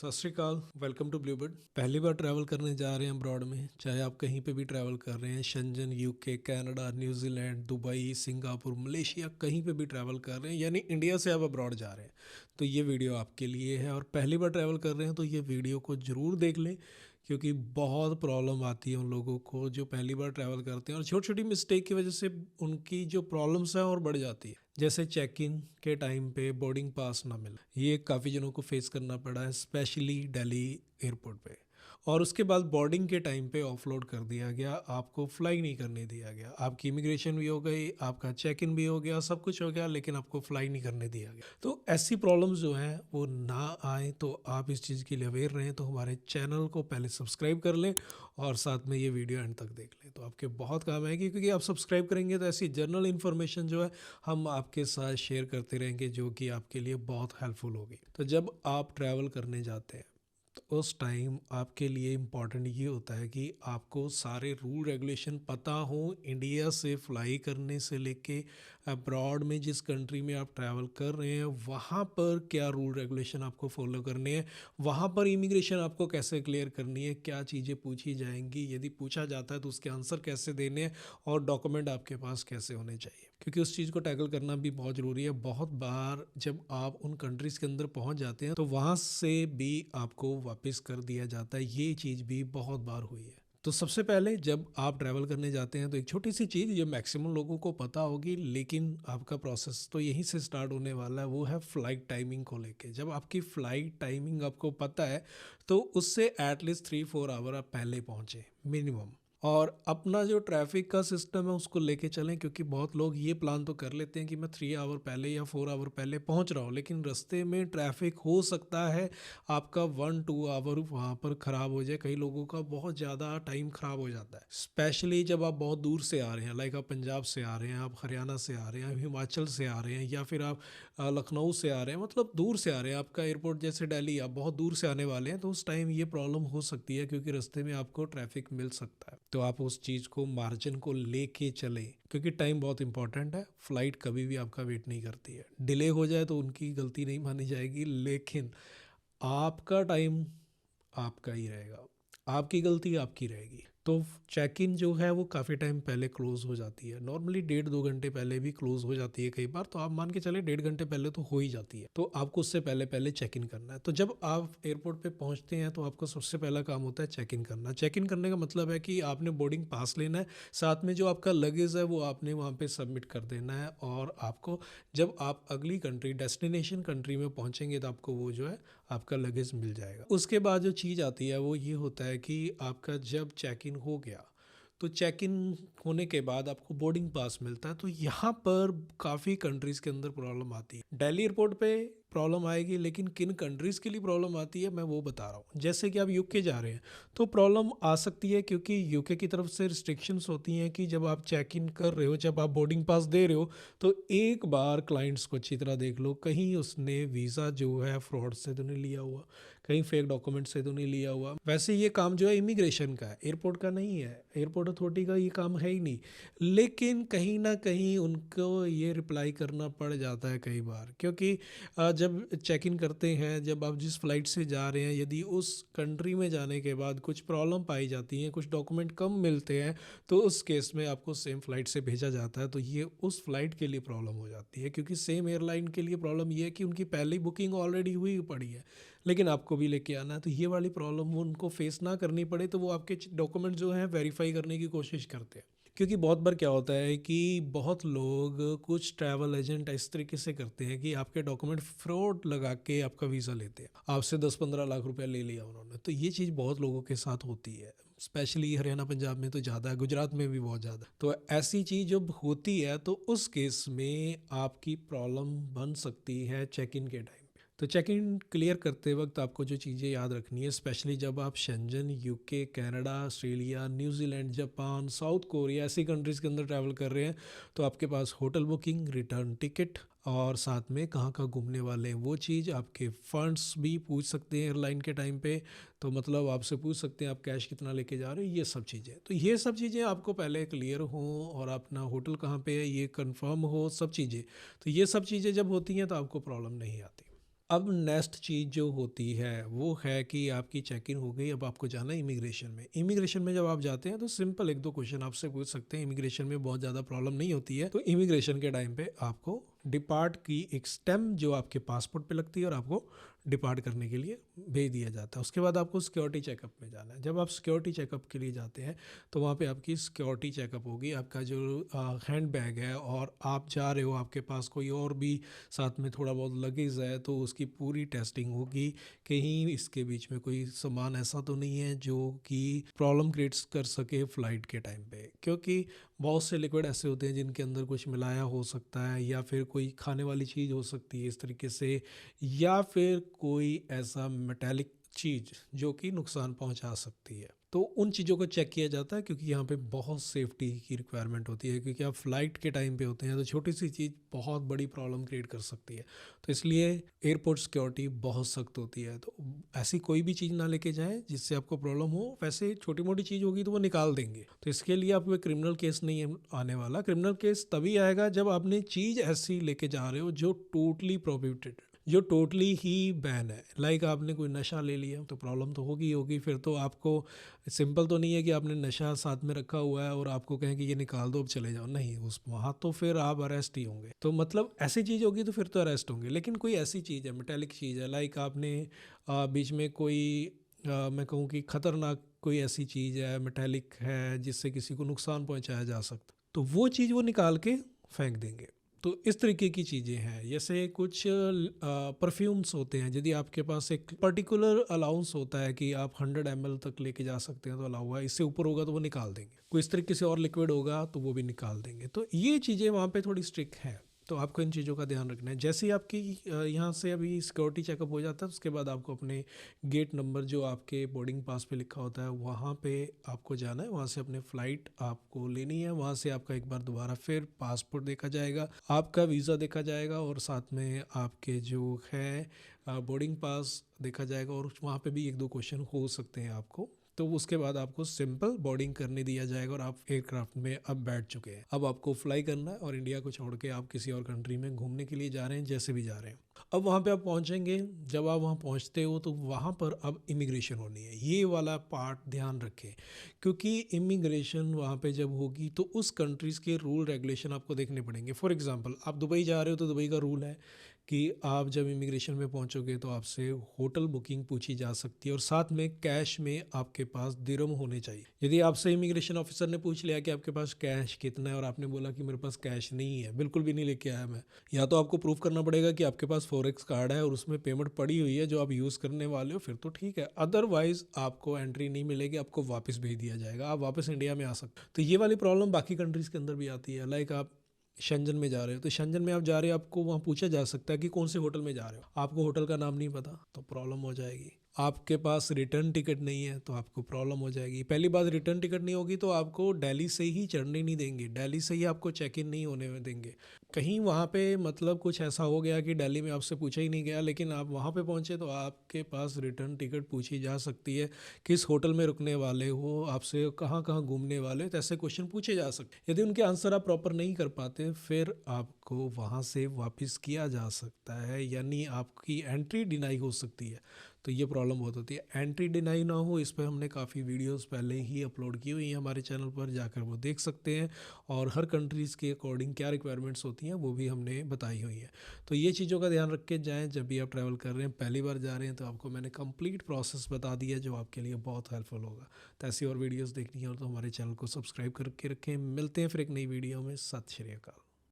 सत श्री अकाल, welcome to Bluebird. पहली बार ट्रैवल करने जा रहे हैं अब्रॉड में, चाहे आप कहीं पे भी ट्रैवल कर रहे हैं, Schengen, UK, Canada, New Zealand, Dubai, Singapore, Malaysia, कहीं पे भी ट्रैवल कर रहे हैं, यानी इंडिया से आप अब्रॉड जा रहे हैं, तो ये वीडियो आपके लिए है। और पहली बार ट्रैवल कर रहे हैं तो ये वीडियो को ज़रूर देख लें, क्योंकि बहुत प्रॉब्लम आती है उन लोगों को जो पहली बार ट्रैवल करते हैं, और छोटी छोटी मिस्टेक की वजह से उनकी जो प्रॉब्लम्स हैं और बढ़ जाती है। जैसे चेक इन के टाइम पे बोर्डिंग पास ना मिले, ये काफ़ी जनों को फेस करना पड़ा है, स्पेशली दिल्ली एयरपोर्ट पे। और उसके बाद बोर्डिंग के टाइम पे ऑफलोड कर दिया गया, आपको फ्लाई नहीं करने दिया गया। आपकी इमिग्रेशन भी हो गई, आपका चेक इन भी हो गया, सब कुछ हो गया, लेकिन आपको फ्लाई नहीं करने दिया गया। तो ऐसी प्रॉब्लम्स जो हैं वो ना आए, तो आप इस चीज़ के लिए अवेयर रहें। तो हमारे चैनल को पहले सब्सक्राइब कर लें और साथ में ये वीडियो एंड तक देख लें, तो आपके बहुत काम आएगी। क्योंकि आप सब्सक्राइब करेंगे तो ऐसी जनरल इन्फॉर्मेशन जो है हम आपके साथ शेयर करते रहेंगे, जो कि आपके लिए बहुत हेल्पफुल होगी। तो जब आप ट्रैवल करने जाते हैं तो उस टाइम आपके लिए इम्पॉर्टेंट ये होता है कि आपको सारे रूल रेगुलेशन पता हो। इंडिया से फ्लाई करने से लेके अब्रॉड में जिस कंट्री में आप ट्रैवल कर रहे हैं वहाँ पर क्या रूल रेगुलेशन आपको फॉलो करने हैं, वहाँ पर इमिग्रेशन आपको कैसे क्लियर करनी है, क्या चीज़ें पूछी जाएंगी, यदि पूछा जाता है तो उसके आंसर कैसे देने हैं, और डॉक्यूमेंट आपके पास कैसे होने चाहिए। क्योंकि उस चीज़ को टैकल करना भी बहुत ज़रूरी है। बहुत बार जब आप उन कंट्रीज़ के अंदर पहुंच जाते हैं तो वहाँ से भी आपको वापस कर दिया जाता है, ये चीज़ भी बहुत बार हुई है। तो सबसे पहले जब आप ट्रैवल करने जाते हैं तो एक छोटी सी चीज़ जो मैक्सिमम लोगों को पता होगी, लेकिन आपका प्रोसेस तो यहीं से स्टार्ट होने वाला है, वो है फ़्लाइट टाइमिंग को लेके। जब आपकी फ़्लाइट टाइमिंग आपको पता है तो उससे एटलीस्ट 3-4 आवर आप पहले पहुँचें मिनिमम। और अपना जो ट्रैफिक का सिस्टम है उसको लेके चलें, क्योंकि बहुत लोग ये प्लान तो कर लेते हैं कि मैं 3 आवर पहले या 4 आवर पहले पहुंच रहा हूँ, लेकिन रास्ते में ट्रैफिक हो सकता है आपका 1-2 आवर वहाँ पर ख़राब हो जाए। कई लोगों का बहुत ज़्यादा टाइम ख़राब हो जाता है, स्पेशली जब आप बहुत दूर से आ रहे हैं, लाइक आप पंजाब से आ रहे हैं, आप हरियाणा से आ रहे हैं, हिमाचल से आ रहे हैं, या फिर आप लखनऊ से आ रहे हैं, मतलब दूर से आ रहे हैं। आपका एयरपोर्ट जैसे दिल्ली, आप बहुत दूर से आने वाले हैं, तो उस टाइम ये प्रॉब्लम हो सकती है, क्योंकि रास्ते में आपको ट्रैफिक मिल सकता है। तो आप उस चीज़ को, मार्जिन को लेके चलें, क्योंकि टाइम बहुत इंपॉर्टेंट है। फ्लाइट कभी भी आपका वेट नहीं करती है। डिले हो जाए तो उनकी गलती नहीं मानी जाएगी, लेकिन आपका टाइम आपका ही रहेगा, आपकी गलती आपकी रहेगी। तो चेक इन जो है वो काफ़ी टाइम पहले क्लोज़ हो जाती है, नॉर्मली 1.5-2 घंटे पहले भी क्लोज़ हो जाती है कई बार, तो आप मान के चले 1.5 घंटे पहले तो हो ही जाती है। तो आपको उससे पहले पहले चेक इन करना है। तो जब आप एयरपोर्ट पे पहुंचते हैं तो आपका सबसे पहला काम होता है चेक इन करना। चेक इन करने का मतलब है कि आपने बोर्डिंग पास लेना है, साथ में जो आपका लगेज है वो आपने वहाँ पे सबमिट कर देना है, और आपको जब आप अगली कंट्री, डेस्टिनेशन कंट्री में पहुँचेंगे तो आपको वो जो है आपका लगेज मिल जाएगा। उसके बाद जो चीज़ आती है वो ये होता है कि आपका जब चेक इन हो गया तो चेक इन होने के बाद आपको बोर्डिंग पास मिलता है। तो यहाँ पर काफ़ी कंट्रीज़ के अंदर प्रॉब्लम आती है। दिल्ली एयरपोर्ट पे प्रॉब्लम आएगी, लेकिन किन कंट्रीज़ के लिए प्रॉब्लम आती है मैं वो बता रहा हूँ। जैसे कि आप यूके जा रहे हैं तो प्रॉब्लम आ सकती है, क्योंकि यूके की तरफ से रिस्ट्रिक्शंस होती हैं कि जब आप चेक इन कर रहे हो, जब आप बोर्डिंग पास दे रहे हो, तो एक बार क्लाइंट्स को अच्छी तरह देख लो, कहीं उसने वीज़ा जो है फ्रॉड से तो नहीं लिया हुआ, कहीं फेक डॉक्यूमेंट से तो नहीं लिया हुआ। वैसे ये काम जो है इमिग्रेशन का है, एयरपोर्ट का नहीं है, एयरपोर्ट अथॉरिटी का ये काम है ही नहीं, लेकिन कहीं ना कहीं उनको ये रिप्लाई करना पड़ जाता है कई बार। क्योंकि जब चेक इन करते हैं, जब आप जिस फ़्लाइट से जा रहे हैं, यदि उस कंट्री में जाने के बाद कुछ प्रॉब्लम पाई जाती है, कुछ डॉक्यूमेंट कम मिलते हैं, तो उस केस में आपको सेम फ़्लाइट से भेजा जाता है। तो ये उस फ़्लाइट के लिए प्रॉब्लम हो जाती है, क्योंकि सेम एयरलाइन के लिए प्रॉब्लम ये है कि उनकी पहली बुकिंग ऑलरेडी हुई पड़ी है, लेकिन आपको भी लेके आना है। तो ये वाली प्रॉब्लम वो उनको फेस ना करनी पड़े, तो वो आपके डॉक्यूमेंट जो हैं वेरीफाई करने की कोशिश करते हैं। क्योंकि बहुत बार क्या होता है कि बहुत लोग, कुछ ट्रैवल एजेंट इस तरीके से करते हैं कि आपके डॉक्यूमेंट फ्रॉड लगा के आपका वीज़ा लेते हैं, आपसे 10-15 लाख रुपया ले लिया उन्होंने। तो ये चीज़ बहुत लोगों के साथ होती है, स्पेशली हरियाणा पंजाब में तो ज़्यादा है, गुजरात में भी बहुत ज़्यादा। तो ऐसी चीज़ जब होती है तो उस केस में आपकी प्रॉब्लम बन सकती है चेक इन के टाइम। तो चेक इन क्लियर करते वक्त आपको जो चीज़ें याद रखनी है, स्पेशली जब आप Schengen, UK, Canada, Australia, New Zealand, Japan, south Korea, ऐसी कंट्रीज़ के अंदर ट्रैवल कर रहे हैं, तो आपके पास होटल बुकिंग, रिटर्न टिकट, और साथ में कहाँ कहाँ घूमने वाले हैं वो चीज़, आपके फ़ंड्स भी पूछ सकते हैं एयरलाइन के टाइम पे। तो मतलब आपसे पूछ सकते हैं आप कैश कितना लेके जा रहे हो, ये सब चीज़ें। तो ये सब चीज़ें आपको पहले क्लियर हों, और अपना होटल कहाँ पे है ये कंफर्म हो, सब चीज़ें। तो ये सब चीज़ें जब होती हैं तो आपको प्रॉब्लम नहीं आती। अब नेक्स्ट चीज़ जो होती है वो है कि आपकी चेक इन हो गई, अब आपको जाना है इमिग्रेशन में। इमिग्रेशन में जब आप जाते हैं तो सिंपल एक दो क्वेश्चन आपसे पूछ सकते हैं, इमिग्रेशन में बहुत ज़्यादा प्रॉब्लम नहीं होती है। तो इमिग्रेशन के टाइम पे आपको डिपार्ट की एक स्टैम्प जो आपके पासपोर्ट पे लगती है और आपको डिपार्ट करने के लिए भेज दिया जाता है। उसके बाद आपको सिक्योरिटी चेकअप में जाना है। जब आप सिक्योरिटी चेकअप के लिए जाते हैं तो वहाँ पे आपकी सिक्योरिटी चेकअप होगी, आपका जो हैंड बैग है और आप जा रहे हो, आपके पास कोई और भी साथ में थोड़ा बहुत लगेज है तो उसकी पूरी टेस्टिंग होगी। कहीं इसके बीच में कोई सामान ऐसा तो नहीं है जो कि प्रॉब्लम क्रिएट कर सके फ़्लाइट के टाइम पे, क्योंकि बहुत से लिक्विड ऐसे होते हैं जिनके अंदर कुछ मिलाया हो सकता है, या फिर कोई खाने वाली चीज़ हो सकती है इस तरीके से, या फिर कोई ऐसा मेटालिक चीज़ जो कि नुकसान पहुंचा सकती है। तो उन चीज़ों को चेक किया जाता है, क्योंकि यहाँ पे बहुत सेफ्टी की रिक्वायरमेंट होती है, क्योंकि आप फ्लाइट के टाइम पे होते हैं तो छोटी सी चीज़ बहुत बड़ी प्रॉब्लम क्रिएट कर सकती है। तो इसलिए एयरपोर्ट सिक्योरिटी बहुत सख्त होती है। तो ऐसी कोई भी चीज़ ना लेके जाएं जिससे आपको प्रॉब्लम हो। वैसे छोटी मोटी चीज़ होगी तो वो निकाल देंगे। तो इसके लिए आपको क्रिमिनल केस नहीं आने वाला। क्रिमिनल केस तभी आएगा जब आपने चीज़ ऐसी लेके जा रहे हो जो टोटली प्रोहिबिटेड, जो टोटली ही बैन है। लाइक आपने कोई नशा ले लिया तो प्रॉब्लम तो होगी होगी। फिर तो आपको सिंपल तो नहीं है कि आपने नशा साथ में रखा हुआ है और आपको कहें कि ये निकाल दो अब चले जाओ, नहीं, उस वहाँ तो फिर आप अरेस्ट ही होंगे। तो मतलब ऐसी चीज़ होगी तो फिर तो अरेस्ट होंगे। लेकिन कोई ऐसी चीज़ है, मेटालिक चीज़ है, लाइक आपने बीच में कोई मैं कहूँ कि ख़तरनाक कोई ऐसी चीज़ है, मेटालिक है, जिससे किसी को नुकसान पहुँचाया जा सकता, तो वो चीज़ वो निकाल के फेंक देंगे। तो इस तरीके की चीज़ें हैं। जैसे कुछ परफ्यूम्स होते हैं, यदि आपके पास एक पर्टिकुलर अलाउंस होता है कि आप 100 ml तक लेके जा सकते हैं तो अलाउ हुआ, इससे ऊपर होगा तो वो निकाल देंगे। कोई इस तरीके से और लिक्विड होगा तो वो भी निकाल देंगे। तो ये चीज़ें वहाँ पे थोड़ी स्ट्रिक्ट हैं, तो आपको इन चीज़ों का ध्यान रखना है। जैसे ही आपकी यहाँ से अभी सिक्योरिटी चेकअप हो जाता है उसके बाद आपको अपने गेट नंबर जो आपके बोर्डिंग पास पे लिखा होता है वहाँ पे आपको जाना है। वहाँ से अपने फ़्लाइट आपको लेनी है। वहाँ से आपका एक बार दोबारा फिर पासपोर्ट देखा जाएगा, आपका वीज़ा देखा जाएगा और साथ में आपके जो है बोर्डिंग पास देखा जाएगा। और वहाँ पे भी एक दो क्वेश्चन हो सकते हैं आपको। तो उसके बाद आपको सिंपल बोर्डिंग करने दिया जाएगा और आप एयरक्राफ्ट में अब बैठ चुके हैं। अब आपको फ्लाई करना है और इंडिया को छोड़ के आप किसी और कंट्री में घूमने के लिए जा रहे हैं, जैसे भी जा रहे हैं। अब वहाँ पे आप पहुँचेंगे। जब आप वहाँ पहुँचते हो तो वहाँ पर अब इमिग्रेशन होनी है। ये वाला पार्ट ध्यान रखें, क्योंकि इमिग्रेशन वहाँ पे जब होगी तो उस कंट्रीज़ के रूल रेगुलेशन आपको देखने पड़ेंगे। फॉर एग्जांपल आप दुबई जा रहे हो तो दुबई का रूल है कि आप जब इमिग्रेशन में पहुंचोगे तो आपसे होटल बुकिंग पूछी जा सकती है और साथ में कैश में आपके पास दिरहम होने चाहिए। यदि आपसे इमिग्रेशन ऑफिसर ने पूछ लिया कि आपके पास कैश कितना है और आपने बोला कि मेरे पास कैश नहीं है, बिल्कुल भी नहीं लेके आया मैं, या तो आपको प्रूफ करना पड़ेगा कि आपके पास फॉरेक्स कार्ड है और उसमें पेमेंट पड़ी हुई है जो आप यूज़ करने वाले हो, फिर तो ठीक है। अदरवाइज आपको एंट्री नहीं मिलेगी, आपको वापस भेज दिया जाएगा, आप वापस इंडिया में आ सकते हो। तो ये वाली प्रॉब्लम बाकी कंट्रीज़ के अंदर भी आती है। लाइक आप शंजन में जा रहे हो तो शंजन में आप जा रहे हो, आपको वहाँ पूछा जा सकता है कि कौन से होटल में जा रहे हो, आपको होटल का नाम नहीं पता तो प्रॉब्लम हो जाएगी। आपके पास रिटर्न टिकट नहीं है तो आपको प्रॉब्लम हो जाएगी। पहली बात, रिटर्न टिकट नहीं होगी तो आपको दिल्ली से ही चढ़ने नहीं देंगे, दिल्ली से ही आपको चेक इन नहीं होने देंगे। कहीं वहाँ पे मतलब कुछ ऐसा हो गया कि दिल्ली में आपसे पूछा ही नहीं गया, लेकिन आप वहाँ पे पहुँचे तो आपके पास रिटर्न टिकट पूछी जा सकती है, किस होटल में रुकने वाले हो, आपसे कहाँ कहाँ घूमने वाले हो, तो ऐसे क्वेश्चन पूछे जा सकते। यदि उनके आंसर आप प्रॉपर नहीं कर पाते फिर आपको वहाँ से वापस किया जा सकता है, यानी आपकी एंट्री डिनाई हो सकती है। तो ये प्रॉब्लम बहुत होती है। एंट्री डिनाई ना हो, इस पर हमने काफ़ी वीडियोस पहले ही अपलोड की हुई हैं हमारे चैनल पर, जाकर वो देख सकते हैं। और हर कंट्रीज़ के अकॉर्डिंग क्या रिक्वायरमेंट्स होती हैं वो भी हमने बताई हुई हैं। तो ये चीज़ों का ध्यान रख के जाएँ जब भी आप ट्रैवल कर रहे हैं। पहली बार जा रहे हैं तो आपको मैंने कंप्लीट प्रोसेस बता दिया जो आपके लिए बहुत हेल्पफुल होगा। तो ऐसी और वीडियोज़ देखनी हो तो हमारे चैनल को सब्सक्राइब करके रखें। मिलते हैं फिर एक नई वीडियो में। सत श्री अकाल।